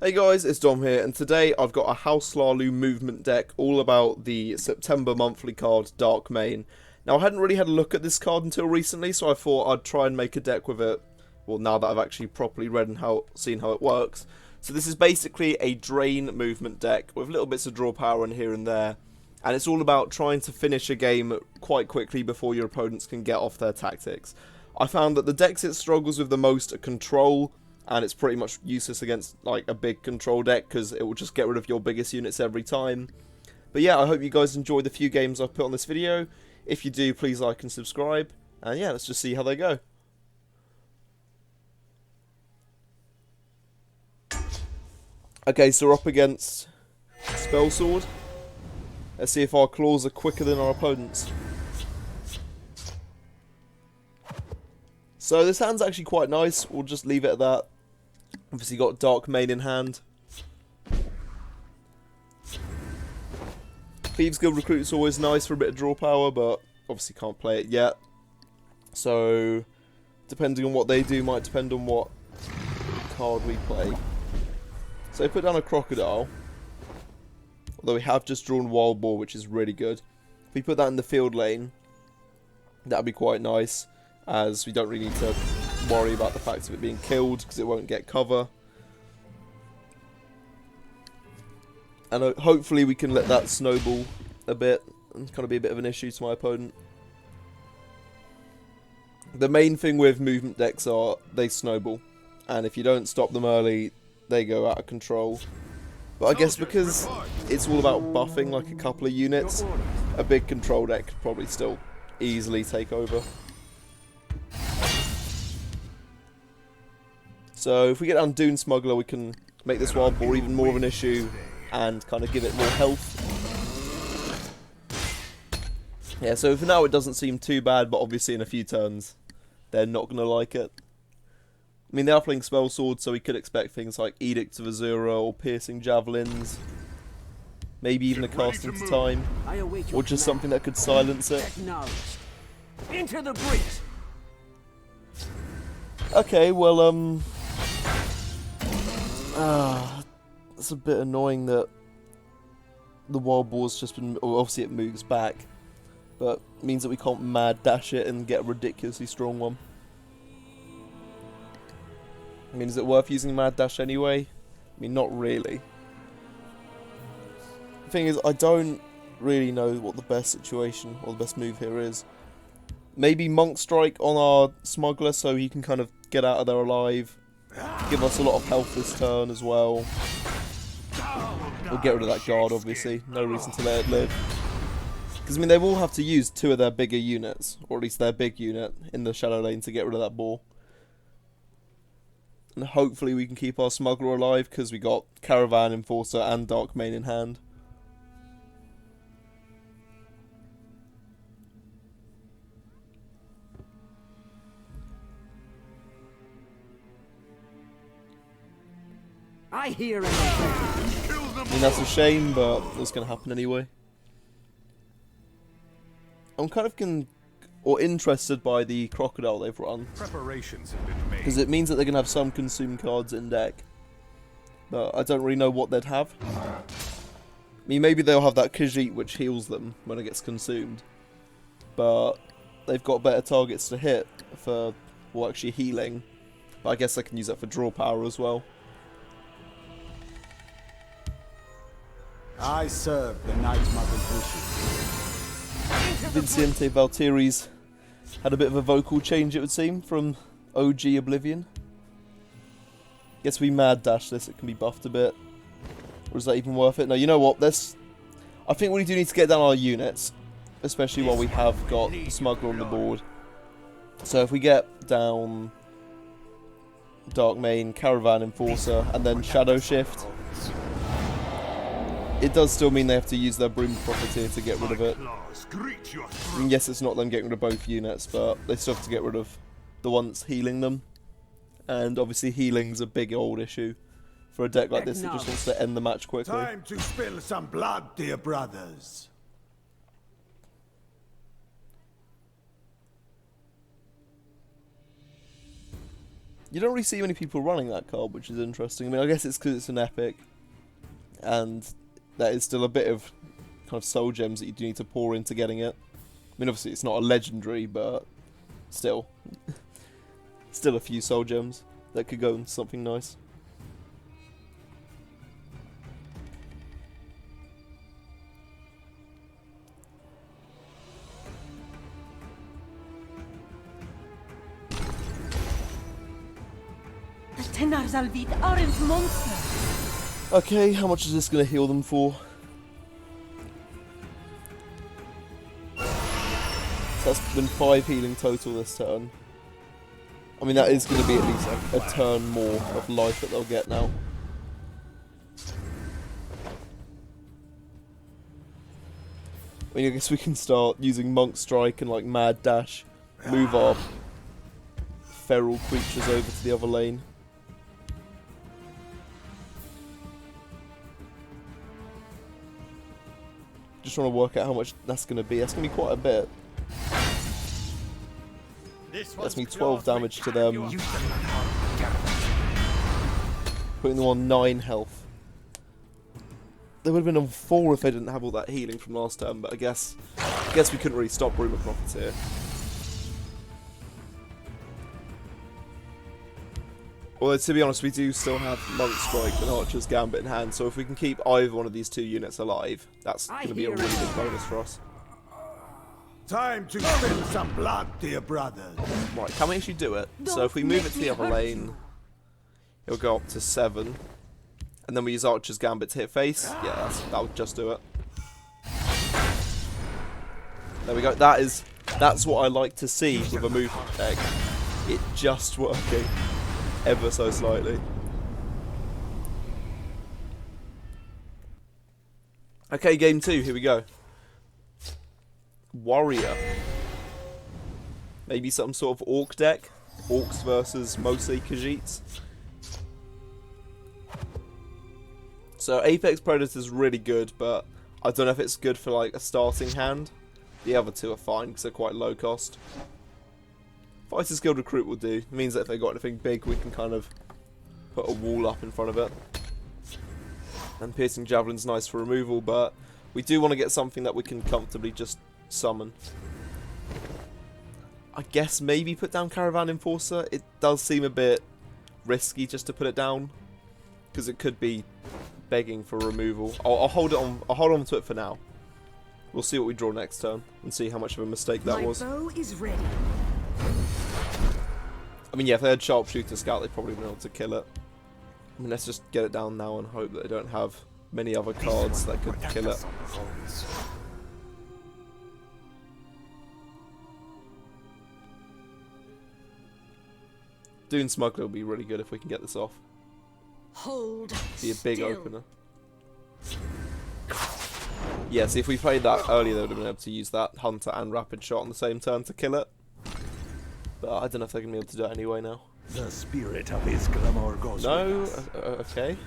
Hey guys, it's Dom here, and today I've got a Hlaalu movement deck all about the September monthly card, Dark Mane. Now, I hadn't really had a look at this card until recently, so I thought I'd try and make a deck with it, well, now that I've actually properly read and seen how it works. So this is basically a drain movement deck with little bits of draw power in here and there, and it's all about trying to finish a game quite quickly before your opponents can get off their tactics. I found that the decks it struggles with the most are control, and it's pretty much useless against like a big control deck because it will just get rid of your biggest units every time. But yeah, I hope you guys enjoyed the few games I've put on this video. If you do, please like and subscribe. And yeah, let's just see how they go. Okay, so we're up against Spell Sword. Let's see if our claws are quicker than our opponents. So this hand's actually quite nice. We'll just leave it at that. Obviously got Dark Mane in hand. Thieves Guild Recruit's always nice for a bit of draw power, but obviously can't play it yet. So, depending on what they do might depend on what card we play. So put down a Crocodile. Although we have just drawn Wild Boar, which is really good. If we put that in the field lane, that would be quite nice, as we don't really need to worry about the fact of it being killed because it won't get cover. And hopefully we can let that snowball a bit and kind of be a bit of an issue to my opponent. The main thing with movement decks are they snowball, and if you don't stop them early, they go out of control. But I guess because it's all about buffing like a couple of units, a big control deck could probably still easily take over. So if we get down Dune Smuggler, we can make this Wild Boar even more of an issue and kind of give it more health. Yeah, so for now it doesn't seem too bad, but obviously in a few turns they're not going to like it. I mean, they are playing Spell Sword, so we could expect things like Edict of Azura or Piercing Javelins. Maybe even a Cast into Time, or just something that could silence it. Into the breach. Okay, well, it's a bit annoying that the Wild Boar's just been, well, obviously it moves back, but it means that we can't mad dash it and get a ridiculously strong one. I mean, is it worth using mad dash anyway? I mean, not really. The thing is, I don't really know what the best situation or the best move here is. Maybe Monk Strike on our Smuggler so he can kind of get out of there alive. Give us a lot of health this turn as well. We'll get rid of that guard, obviously. No reason to let it live. Because, I mean, they will have to use two of their bigger units, or at least their big unit, in the Shadow Lane to get rid of that boar. And hopefully we can keep our Smuggler alive, because we got Caravan, Enforcer, and Dark Mane in hand. I hear it. I mean, that's a shame, but it's going to happen anyway. I'm kind of interested by the Crocodile they've run. Preparations have been made. Because it means that they're going to have some consume cards in deck. But I don't really know what they'd have. I mean, maybe they'll have that Khajiit which heals them when it gets consumed. But they've got better targets to hit for, well, actually healing. But I guess I can use that for draw power as well. I serve the Night Mother's wishes. Vincente Valtteri's had a bit of a vocal change, it would seem, from OG Oblivion. Guess we mad dash this, it can be buffed a bit. Or is that even worth it? No, you know what, I think we do need to get down our units, especially while we have got the Smuggler on the board. So if we get down Dark Mane, Caravan, Enforcer, and then Shadow Shift, it does still mean they have to use their Broom Profiteer to get rid of it. I mean, yes, it's not them getting rid of both units, but they still have to get rid of the one that's healing them. And obviously healing's a big old issue for a deck like this that just wants to end the match quickly. Time to spill some blood, dear brothers. You don't really see many people running that card, which is interesting. I mean, I guess it's because it's an epic, and there is still a bit of kind of soul gems that you do need to pour into getting it. I mean, obviously it's not a legendary, but still. Still a few soul gems that could go into something nice. The Tenarzalvit aren't monsters. Okay, how much is this going to heal them for? So that's been 5 healing total this turn. I mean, that is going to be at least a turn more of life that they'll get now. I mean, I guess we can start using Monk Strike and like Mad Dash, move our feral creatures over to the other lane. Just trying to work out how much that's going to be. That's going to be quite a bit. That's me 12 damage to them. Putting them on 9 health. They would have been on 4 if they didn't have all that healing from last turn, but I guess we couldn't really stop Rumour Prophets here. Although, to be honest, we do still have Monk Strike and Archer's Gambit in hand, so if we can keep either one of these 2 units alive, that's going to be a really big bonus for us. Time to spill some blood, dear brothers. Right, can we actually do it? So if we move it to the other lane, it'll go up to 7. And then we use Archer's Gambit to hit face. Yeah, that'll just do it. There we go. That's what I like to see with a movement deck. It just working ever so slightly. Okay, game 2, here we go. Warrior. Maybe some sort of Orc deck. Orcs versus mostly Khajiits. So Apex Predator's really good, but I don't know if it's good for like a starting hand. The other 2 are fine because they're quite low cost. Fighters Guild Recruit will do. It means that if they've got anything big, we can kind of put a wall up in front of it. And Piercing Javelin's nice for removal, but we do want to get something that we can comfortably just summon. I guess maybe put down Caravan Enforcer. It does seem a bit risky just to put it down, because it could be begging for removal. I'll hold it on. I'll hold on to it for now. We'll see what we draw next turn and see how much of a mistake that was. My bow is ready. I mean, yeah, if they had Sharpshooter Scout, they'd probably been able to kill it. I mean, let's just get it down now and hope that they don't have many other cards that could kill it. Dune Smuggler will be really good if we can get this off. Hold Be a big still. opener. Yeah, see, if we played that earlier, they would have been able to use that Hunter and Rapid Shot on the same turn to kill it. But I don't know if they're going to be able to do it anyway now. The spirit of his glamour goes No? with us. Okay.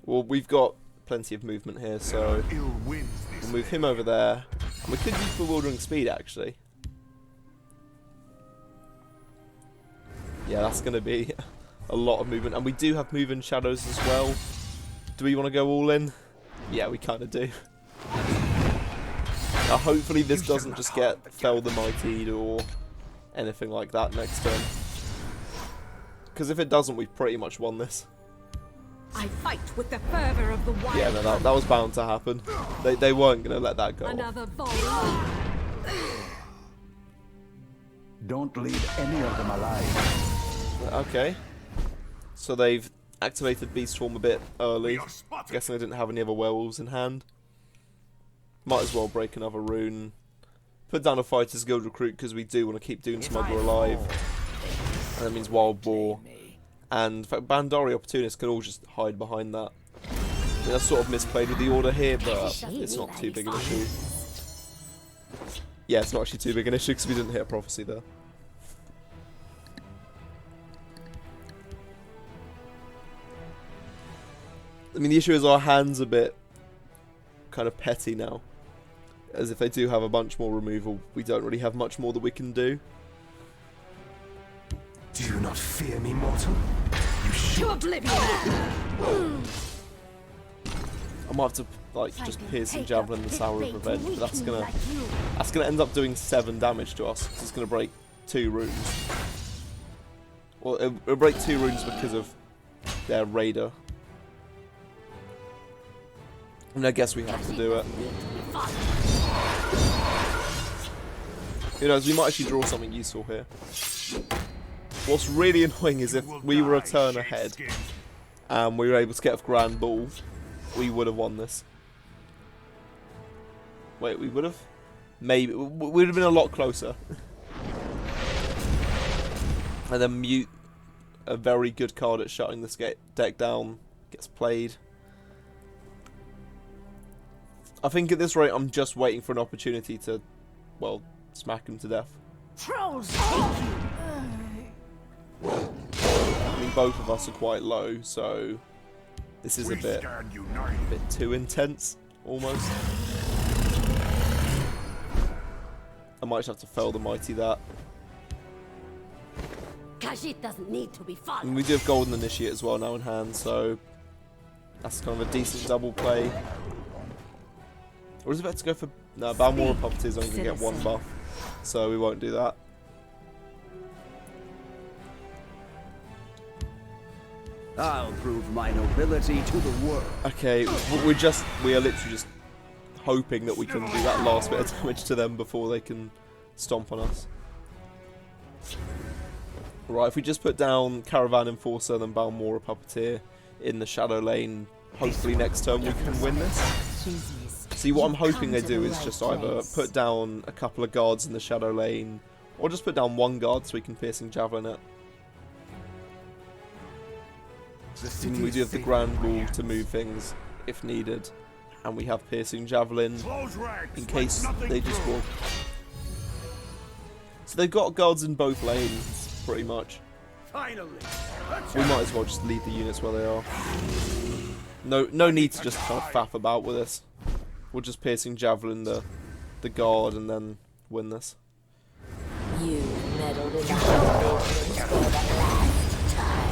Well, we've got plenty of movement here, so Ill winds this we'll move him over there. And we could use Bewildering Speed, actually. Yeah, that's going to be a lot of movement. And we do have Moving Shadows as well. Do we want to go all in? Yeah, we kind of do. Hopefully this doesn't just get Fell the Mightied or anything like that next turn. Because if it doesn't, we've pretty much won this. I fight with the fervor of the wild. Yeah, no, that was bound to happen. They weren't going to let that go off. Another volley. Don't leave any of them alive. Okay. So they've activated Beast Form a bit early. Guessing they didn't have any other werewolves in hand. Might as well break another rune. Put down a Fighters Guild Recruit because we do want to keep Dune Smuggler alive. And that means Wild Boar. And in fact, Bandari Opportunist could all just hide behind that. I mean, that's sort of misplayed with the order here, but it's not too big an issue. Yeah, it's not actually too big an issue because we didn't hit a Prophecy there. I mean, the issue is our hand's a bit kind of petty now. As if they do have a bunch more removal, we don't really have much more that we can do. Do you not fear me, mortal? You To should. oblivion! I might have to like just piercing javelin the Sour of Revenge, but that's gonna end up doing 7 damage to us. It's gonna break 2 runes. Well, it'll break 2 runes because of their raider. And I guess we have to do it. Who knows? We might actually draw something useful here. What's really annoying is if we were a turn ahead and we were able to get a grand ball, we would have won this. Wait, we would have? Maybe. We would have been a lot closer. And then mute, a very good card at shutting this deck down, gets played. I think at this rate I'm just waiting for an opportunity to, well, smack him to death. Trolls take you! I mean, both of us are quite low, so this is a bit too intense, almost. I might just have to fail the mighty that. Khajiit doesn't need to be fun. And we do have Golden Initiate as well now in hand, so that's kind of a decent double play. Or is it better to go for... No, Balmora Puppeteer is only going to get 1 buff, so we won't do that. I'll prove my nobility to the world. Okay, we are literally just hoping that we can do that last bit of damage to them before they can stomp on us. Right, if we just put down Caravan Enforcer and then Balmora Puppeteer in the shadow lane, hopefully next turn we can win this. See, what I'm hoping they do is just either put down a couple of guards in the shadow lane, or just put down 1 guard so we can piercing javelin it. And we do have the Grand Wall to move things if needed, and we have piercing javelin in case they just walk. So they've got guards in both lanes, pretty much. Finally. We might as well just leave the units where they are. No need to just kind of faff about with this. We'll just piercing javelin the guard and then win this. You meddled in the whole business for the last time.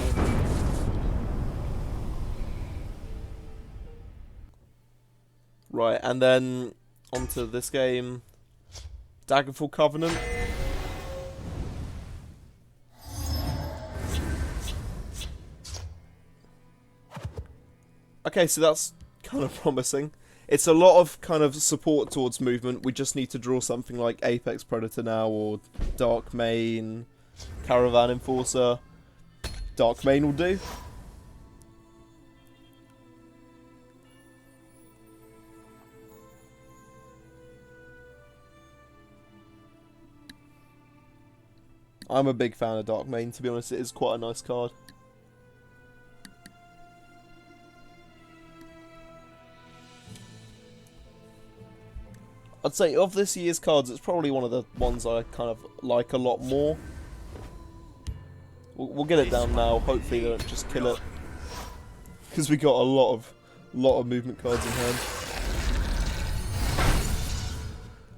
Right, and then onto this game, Daggerfall Covenant. Okay, so that's kind of promising. It's a lot of kind of support towards movement. We just need to draw something like Apex Predator now, or Dark Mane, Caravan Enforcer. Dark Mane will do. I'm a big fan of Dark Mane, to be honest. It is quite a nice card. I'd say of this year's cards, it's probably one of the ones I kind of like a lot more. We'll get it down now. Hopefully they don't just kill it, because we got a lot of movement cards in hand.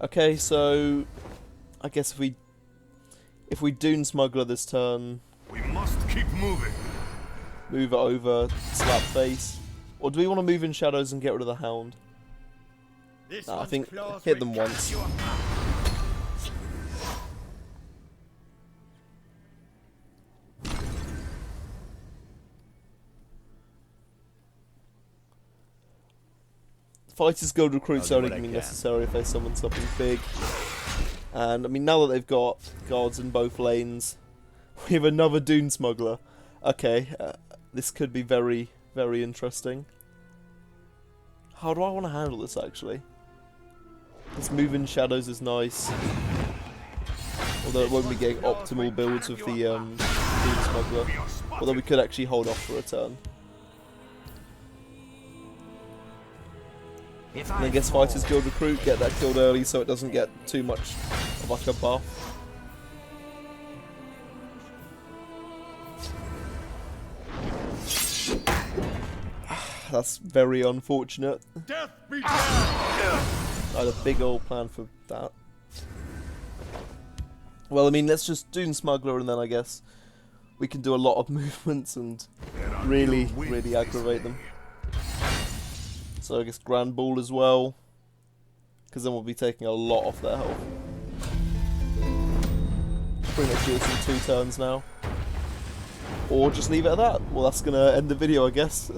Okay, so I guess if we Dune Smuggler this turn, We must keep moving. move it over, slap face, or do we want to move in shadows and get rid of the Hound? No, I think hit them once. Fighters Guild recruits only going to be necessary if they summon something big. And I mean, now that they've got guards in both lanes, we have another Dune Smuggler. Okay, this could be very, very interesting. How do I want to handle this actually? This move in shadows is nice, although it won't be getting optimal builds with the Dune Smuggler. Although we could actually hold off for a turn. And I guess Fighters Guild recruit, get that killed early so it doesn't get too much of like a buff. That's very unfortunate. Death be done. I had a big old plan for that. Well, I mean, let's just Dune Smuggler and then I guess we can do a lot of movements and really, really aggravate them. So I guess Grand Ball as well, because then we'll be taking a lot off their health. Pretty much do this in 2 turns now. Or just leave it at that. Well, that's going to end the video, I guess.